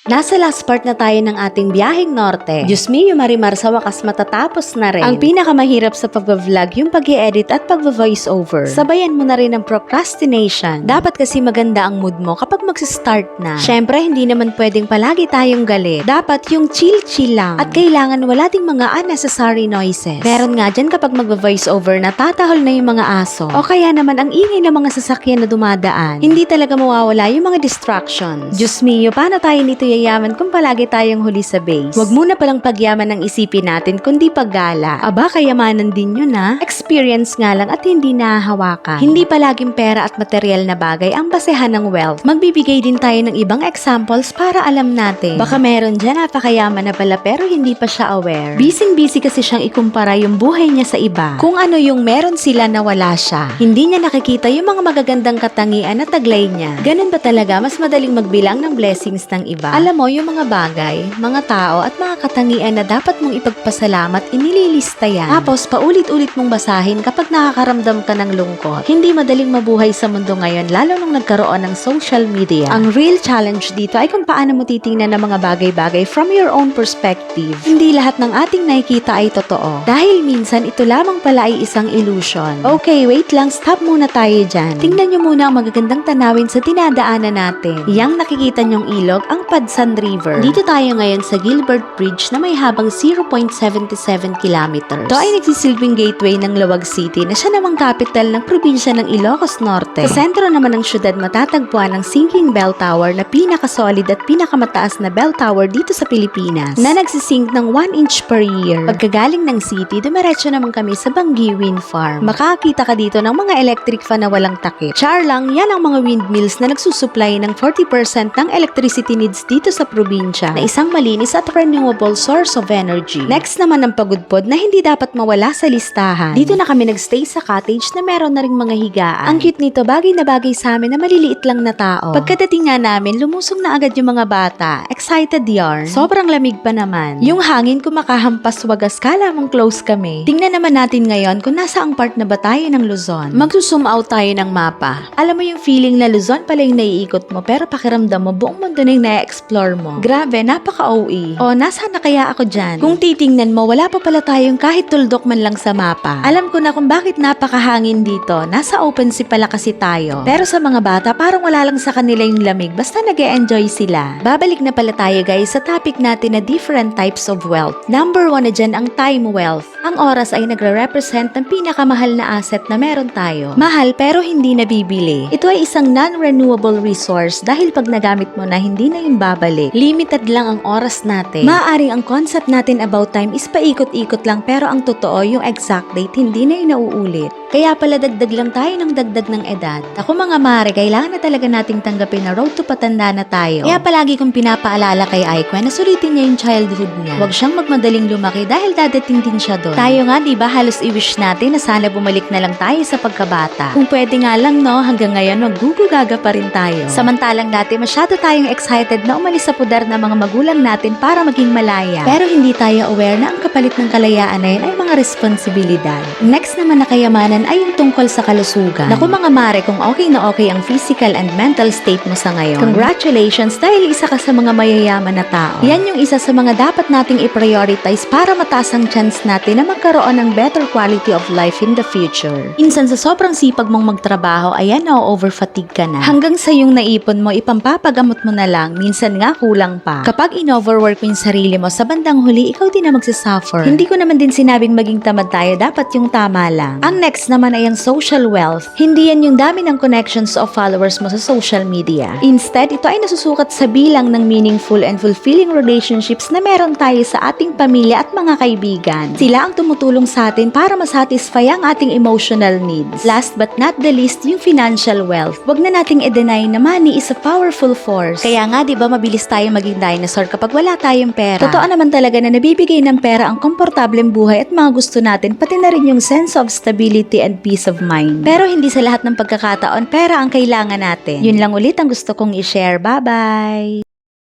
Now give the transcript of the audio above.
Nasa last part na tayo ng ating biyaheng norte. Diyos mio Marimar, sa wakas matatapos na rin. Ang pinakamahirap sa pag-vlog yung pag-i-edit at pag-voice over. Sabayan mo na rin ang procrastination. Dapat kasi maganda ang mood mo kapag mag-start na. Syempre, hindi naman pwedeng palagi tayong galit. Dapat yung chill-chill lang. At kailangan wala ding mga unnecessary noises. Meron nga dyan kapag mag-voice over na tatahol na yung mga aso. O kaya naman ang ingay ng mga sasakyan na dumadaan. Hindi talaga mawawala yung mga distractions. Diyos mio, paano tayo nito yayaman kung palagi tayong huli sa base? Huwag muna palang pagyaman ang isipin natin kundi paggala. Aba, kayamanan din yun ha. Experience nga lang at hindi nahahawakan. Hindi palaging pera at material na bagay ang basehan ng wealth. Magbibigay din tayo ng ibang examples para alam natin. Baka meron dyan napakayaman na pala pero hindi pa siya aware. Busy kasi siyang ikumpara yung buhay niya sa iba. Kung ano yung meron sila na wala siya. Hindi niya nakikita yung mga magagandang katangian na taglay niya. Ganun ba talaga mas madaling magbilang ng blessings ng iba? Alam mo, yung mga bagay, mga tao, at mga katangian na dapat mong ipagpasalamat, inililista yan. Tapos, paulit-ulit mong basahin kapag nakakaramdam ka ng lungkot. Hindi madaling mabuhay sa mundo ngayon, lalo nung nagkaroon ng social media. Ang real challenge dito ay kung paano mo titingnan ng mga bagay-bagay from your own perspective. Hindi lahat ng ating nakikita ay totoo. Dahil minsan, ito lamang pala ay isang illusion. Okay, wait lang, stop muna tayo dyan. Tingnan nyo muna ang magagandang tanawin sa dinadaanan natin. Yang nakikita nyong ilog, ang Padsan River. Dito tayo ngayon sa Gilbert Bridge na may habang 0.77 kilometers. Ito ay nagsisilbing gateway ng Lawag City na siya namang capital ng probinsya ng Ilocos Norte. Sa sentro naman ng syudad matatagpuan ang sinking bell tower na pinakasolid at pinakamataas na bell tower dito sa Pilipinas na nagsisink ng 1 inch per year. Pagkagaling ng city, dumiretso naman kami sa Banggi Wind Farm. Makakita ka dito ng mga electric fan na walang takip. Char lang, yan ang mga windmills na nagsusupply ng 40% ng electricity needs dito sa probinsya na isang malinis at renewable source of energy. Next naman ang pagudpod na hindi dapat mawala sa listahan. Dito na kami nagstay sa cottage na meron na ring mga higaan. Ang cute nito, bagay na bagay sa amin na maliliit lang na tao. Pagkadating nga namin, lumusong na agad yung mga bata. Excited yarn. Sobrang lamig pa naman. Yung hangin kumakahampas wagas, kala mong close kami. Tingnan naman natin ngayon kung nasa ang part na ba tayo ng Luzon. Magsusum out tayo ng mapa. Alam mo yung feeling na Luzon pala yung naiikot mo pero pakiramdam mo buong mundo na yung na-explore mo. Grabe, napaka-OE. O, nasaan na kaya ako dyan? Kung titingnan mo, wala pa pala tayong kahit tuldok man lang sa mapa. Alam ko na kung bakit napakahangin dito. Nasa open sea pala kasi tayo. Pero sa mga bata, parang wala lang sa kanila yung lamig. Basta nag-e-enjoy sila. Babalik na pala tayo guys sa topic natin na different types of wealth. Number 1 na dyan ang time wealth. Ang oras ay nagre-represent ng pinakamahal na asset na meron tayo. Mahal pero hindi nabibili. Ito ay isang non-renewable resource dahil pag nagamit mo na hindi na yung babalik. Limited lang ang oras natin. Maaaring ang concept natin about time is paikot-ikot lang pero ang totoo yung exact date hindi na yung nauulit. Kaya pala dagdag lang tayo ng dagdag ng edad. Ako mga mare, kailangan na talaga nating tanggapin na road to patanda na tayo. Kaya palagi kong pinapaalala kay Aikwen na sulitin niya yung childhood niya. Huwag siyang magmadaling lumaki dahil dadating din siya doon. Tayo nga diba halos i-wish natin na sana bumalik na lang tayo sa pagkabata. Kung pwede nga lang no, hanggang ngayon maggugugaga pa rin tayo. Samantalang dati masyado tayong excited na umalis sa pudar ng mga magulang natin para maging malaya. Pero hindi tayo aware na ang kapalit ng kalayaan na yun ay mga responsibilidad. Next naman na kayamanan ay yung tungkol sa kalusugan. Naku mga mare, kung okay na okay ang physical and mental state mo sa ngayon, congratulations dahil isa ka sa mga mayayaman na tao. Yan yung isa sa mga dapat nating i-prioritize para mataas ang chance natin na magkaroon ng better quality of life in the future. Minsan sa sobrang sipag mong magtrabaho, ayan na-overfatigue ka na. Hanggang sa yung naipon mo, ipampapagamot mo na lang, minsan nga kulang pa. Kapag in-overwork mo yung sarili mo, sa bandang huli, ikaw din na magsasuffer. Hindi ko naman din sinabing maging tamad tayo, dapat yung tama lang. Ang next naman ay ang social wealth. Hindi yan yung dami ng connections of followers mo sa social media. Instead, ito ay nasusukat sa bilang ng meaningful and fulfilling relationships na meron tayo sa ating pamilya at mga kaibigan. Sila ang tumutulong sa atin para masatisfy ang ating emotional needs. Last but not the least, yung financial wealth. Huwag na nating i-deny na money is a powerful force. Kaya nga, di ba mabilis tayo maging dinosaur kapag wala tayong pera. Totoo naman talaga na nabibigay ng pera ang komportableng buhay at mga gusto natin, pati na rin yung sense of stability and peace of mind. Pero hindi sa lahat ng pagkakataon, pera ang kailangan natin. Yun lang ulit ang gusto kong i-share. Bye-bye!